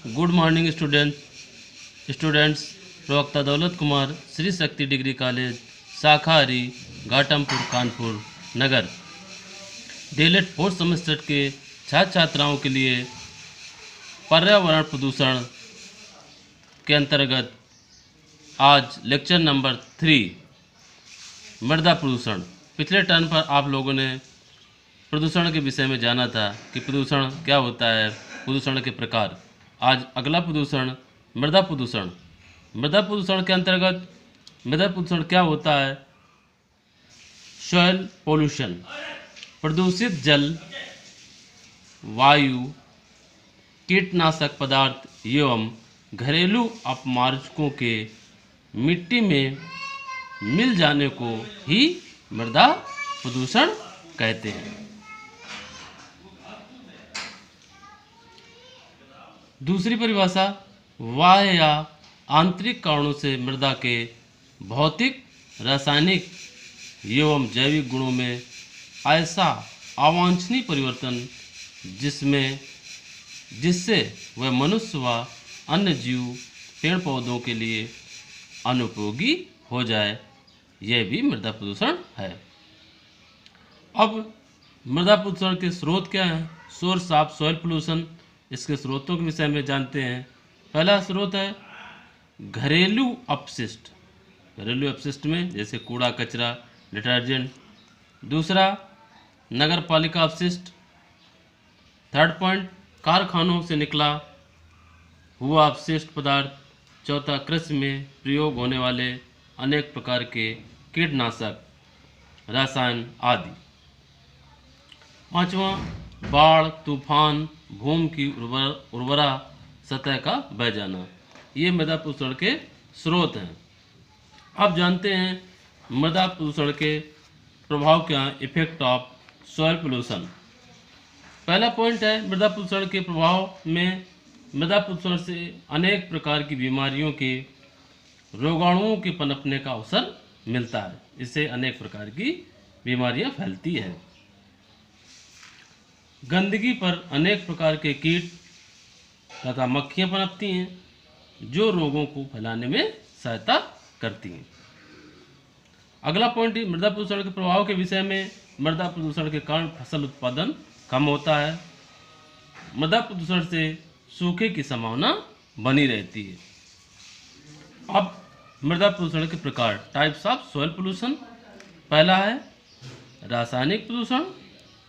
Good morning students. प्रवक्ता दौलत Kumar, Shri Shakti degree college, शाखा हरी, घाटमपुर, कानपुर नगर। डीएलएड फोर्थ सेमेस्टर के छात्र छात्राओं के लिए पर्यावरण प्रदूषण के अंतर्गत आज लेक्चर नंबर 3 मृदा प्रदूषण। पिछले टर्न पर आप लोगों ने प्रदूषण के विषय में जाना था कि प्रदूषण क्या होता है, प्रदूषण के प्रकार। आज अगला प्रदूषण मृदा प्रदूषण। मृदा प्रदूषण के अंतर्गत मृदा प्रदूषण क्या होता है? सॉइल पोल्यूशन, प्रदूषित जल, वायु, कीटनाशक पदार्थ एवं घरेलू अपमार्जकों के मिट्टी में मिल जाने को ही मृदा प्रदूषण कहते हैं। दूसरी परिभाषा, बाह्य या आंतरिक कारणों से मृदा के भौतिक, रासायनिक एवं जैविक गुणों में ऐसा अवांछनीय परिवर्तन जिससे वह मनुष्य व अन्य जीव, पेड़ पौधों के लिए अनुपयोगी हो जाए, यह भी मृदा प्रदूषण है। अब मृदा प्रदूषण के स्रोत क्या हैं? Source of soil pollution. इसके स्रोतों के विषय में जानते हैं। पहला स्रोत है घरेलू अपशिष्ट। घरेलू अपशिष्ट में जैसे कूड़ा कचरा, डिटर्जेंट। दूसरा नगर पालिका अपशिष्ट। थर्ड पॉइंट कारखानों से निकला हुआ अपशिष्ट पदार्थ। चौथा कृषि में प्रयोग होने वाले अनेक प्रकार के कीटनाशक, रसायन आदि। पांचवा बाढ़, तूफान, भूमि की उर्वरा सतह का बह जाना। ये मृदा प्रदूषण के स्रोत हैं। अब जानते हैं मृदा प्रदूषण के प्रभाव क्या हैं। Effect of soil pollution. पहला पॉइंट है मृदा प्रदूषण के प्रभाव में मृदा प्रदूषण से अनेक प्रकार की बीमारियों के रोगाणुओं के पनपने का अवसर मिलता है। इससे अनेक प्रकार की बीमारियां फैलती हैं। गंदगी पर अनेक प्रकार के कीट तथा मक्खियां पनपती हैं, जो रोगों को फैलाने में सहायता करती हैं। अगला पॉइंट मृदा प्रदूषण के प्रभाव के विषय में। मृदा प्रदूषण के कारण फसल उत्पादन कम होता है। मृदा प्रदूषण से सूखे की संभावना बनी रहती है। अब मृदा प्रदूषण के प्रकार, टाइप्स ऑफ सॉइल पोल्यूशन। पहला है रासायनिक प्रदूषण,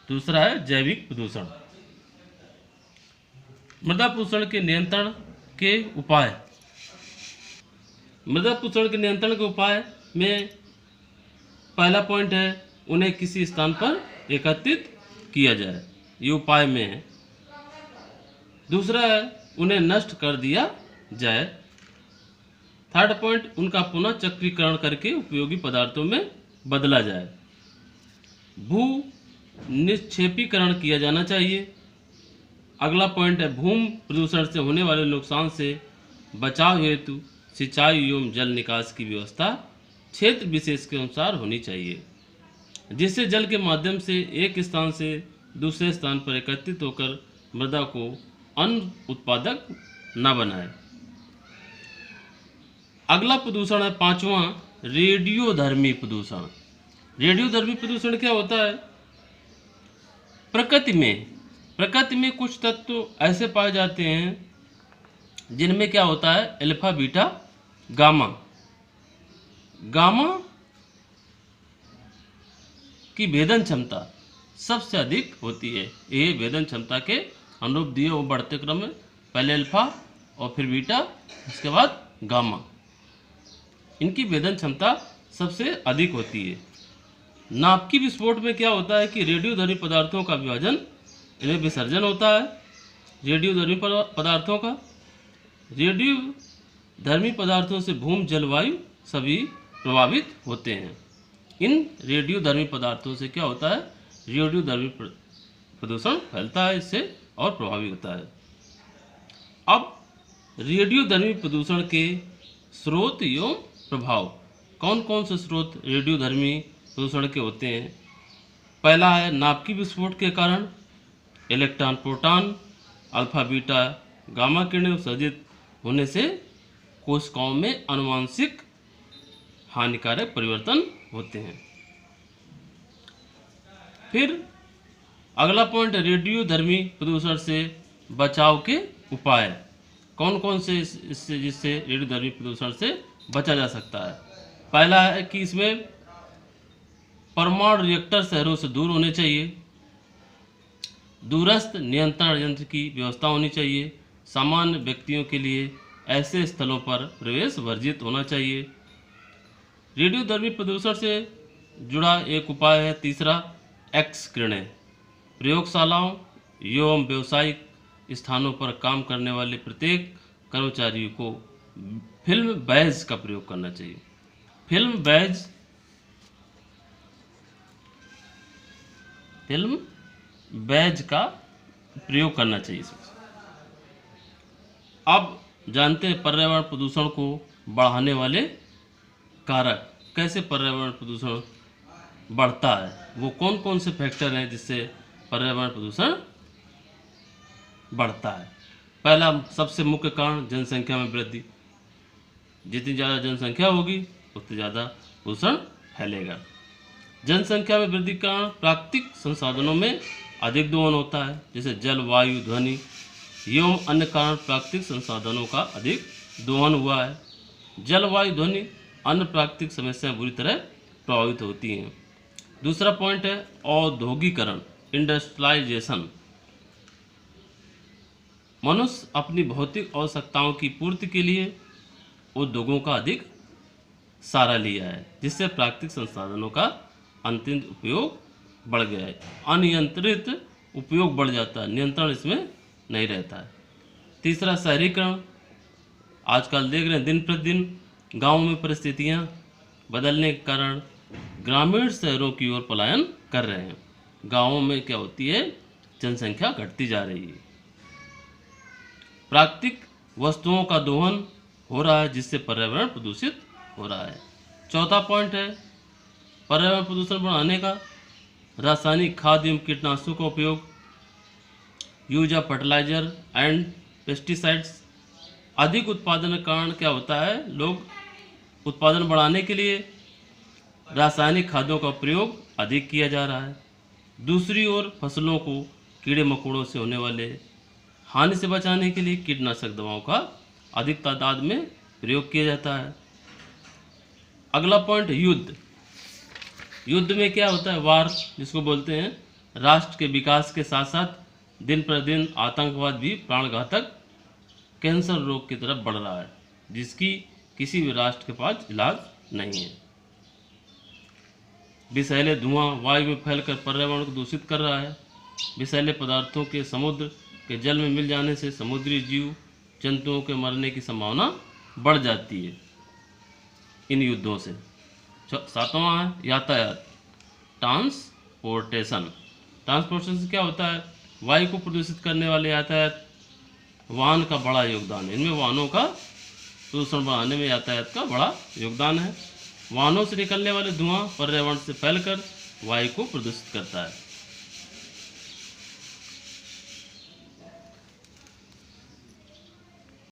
दूसरा है जैविक प्रदूषण। मृदा प्रदूषण के नियंत्रण के उपाय। मृदा प्रदूषण के नियंत्रण के उपाय में पहला पॉइंट है उन्हें किसी स्थान पर एकत्रित किया जाए, ये उपाय में है। दूसरा है उन्हें नष्ट कर दिया जाए। थर्ड पॉइंट उनका पुनः चक्रीकरण करके उपयोगी पदार्थों में बदला जाए। भू निक्षेपीकरण किया जाना चाहिए। अगला पॉइंट है भूमि प्रदूषण से होने वाले नुकसान से बचाव हेतु सिंचाई एवं जल निकास की व्यवस्था क्षेत्र विशेष के अनुसार होनी चाहिए, जिससे जल के माध्यम से एक स्थान से दूसरे स्थान पर एकत्रित होकर मृदा को अन्न उत्पादक न बनाए। अगला प्रदूषण है पांचवा रेडियोधर्मी प्रदूषण। रेडियोधर्मी प्रदूषण क्या होता है? प्रकृति में कुछ तत्व ऐसे पाए जाते हैं जिनमें क्या होता है अल्फा, बीटा, गामा। गामा की भेदन क्षमता सबसे अधिक होती है। ये भेदन क्षमता के अनुरूप दिए वो बढ़ते क्रम में पहले अल्फा और फिर बीटा, उसके बाद गामा। इनकी भेदन क्षमता सबसे अधिक होती है। नाभिकीय विस्फोट में क्या होता है कि रेडियोधर्मी पदार्थों का विभाजन, इनमें विसर्जन होता है रेडियोधर्मी पदार्थों से भूमि, जलवायु सभी प्रभावित होते हैं। इन रेडियोधर्मी पदार्थों से क्या होता है? रेडियोधर्मी प्रदूषण फैलता है इससे और प्रभावित होता है। अब रेडियोधर्मी प्रदूषण के स्रोत एवं प्रभाव। कौन कौन से स्रोत रेडियोधर्मी प्रदूषण के होते हैं? पहला है नाभिकीय विस्फोट के कारण electron, proton, alpha beta gamma किरणें उत्सर्जित होने से कोशिकाओं में आनुवांशिक हानिकारक परिवर्तन होते हैं। फिर अगला पॉइंट है रेडियोधर्मी प्रदूषण से बचाव के उपाय। कौन कौन से इससे जिससे रेडियोधर्मी प्रदूषण से बचा जा सकता है। पहला है कि इसमें परमाणु रिएक्टर शहरों से दूर होने चाहिए, दूरस्थ नियंत्रण यंत्र की व्यवस्था होनी चाहिए, सामान्य व्यक्तियों के लिए ऐसे स्थलों पर प्रवेश वर्जित होना चाहिए। रेडियोधर्मी प्रदूषण से जुड़ा एक उपाय है तीसरा एक्स किरणें। प्रयोगशालाओं एवं व्यावसायिक स्थानों पर काम करने वाले प्रत्येक कर्मचारी को फिल्म बैज का प्रयोग करना चाहिए। फिल्म बैज का प्रयोग करना चाहिए इसमें। अब जानते हैं पर्यावरण प्रदूषण को बढ़ाने वाले कारक, कैसे पर्यावरण प्रदूषण बढ़ता है, वो कौन कौन से फैक्टर हैं जिससे पर्यावरण प्रदूषण बढ़ता है। पहला सबसे मुख्य कारण जनसंख्या में वृद्धि। जितनी ज़्यादा जनसंख्या होगी उतनी ज़्यादा प्रदूषण फैलेगा। जनसंख्या में वृद्धि के कारण प्राकृतिक संसाधनों में अधिक दोहन होता है, जैसे जल, वायु, ध्वनि एवं अन्य कारण प्राकृतिक संसाधनों का अधिक दोहन हुआ है। जल, वायु, ध्वनि अन्य प्राकृतिक समस्याएं बुरी तरह प्रभावित होती हैं। दूसरा पॉइंट है औद्योगिकरण, इंडस्ट्रियलाइजेशन। मनुष्य अपनी भौतिक आवश्यकताओं की पूर्ति के लिए उद्योगों का अधिक सहारा लिया है, जिससे प्राकृतिक संसाधनों का अंतिम उपयोग बढ़ गया है। अनियंत्रित उपयोग बढ़ जाता है, नियंत्रण इसमें नहीं रहता है। तीसरा शहरीकरण। आजकल देख रहे हैं दिन प्रतिदिन गाँव में परिस्थितियाँ बदलने के कारण ग्रामीण शहरों की ओर पलायन कर रहे हैं। गाँवों में क्या होती है, जनसंख्या घटती जा रही है। प्राकृतिक वस्तुओं का दोहन हो रहा है, जिससे पर्यावरण प्रदूषित हो रहा है। चौथा पॉइंट है पर्यावरण प्रदूषण बढ़ाने का रासायनिक खाद एवं कीटनाशकों का उपयोग, use of fertiliser and pesticides. अधिक उत्पादन के कारण क्या होता है, लोग उत्पादन बढ़ाने के लिए रासायनिक खादों का प्रयोग अधिक किया जा रहा है। दूसरी ओर फसलों को कीड़े मकोड़ों से होने वाले हानि से बचाने के लिए कीटनाशक दवाओं का अधिक तादाद में प्रयोग किया जाता है। अगला पॉइंट युद्ध। युद्ध में क्या होता है, वार जिसको बोलते हैं। राष्ट्र के विकास के साथ साथ दिन प्रतिदिन आतंकवाद भी प्राणघातक कैंसर रोग की तरफ बढ़ रहा है, जिसकी किसी भी राष्ट्र के पास इलाज नहीं है। विषैले धुआं वायु में फैलकर पर्यावरण को दूषित कर रहा है। विषैले पदार्थों के समुद्र के जल में मिल जाने से समुद्री जीव जंतुओं के मरने की संभावना बढ़ जाती है इन युद्धों से। सातवां है यातायात, ट्रांसपोर्टेशन। ट्रांसपोर्टेशन से क्या होता है, वायु को प्रदूषित करने वाले यातायात, वाहन का बड़ा योगदान है। इनमें वाहनों का प्रदूषण बढ़ाने में यातायात का बड़ा योगदान है। वाहनों से निकलने वाले धुआं पर्यावरण से फैलकर वायु को प्रदूषित करता है।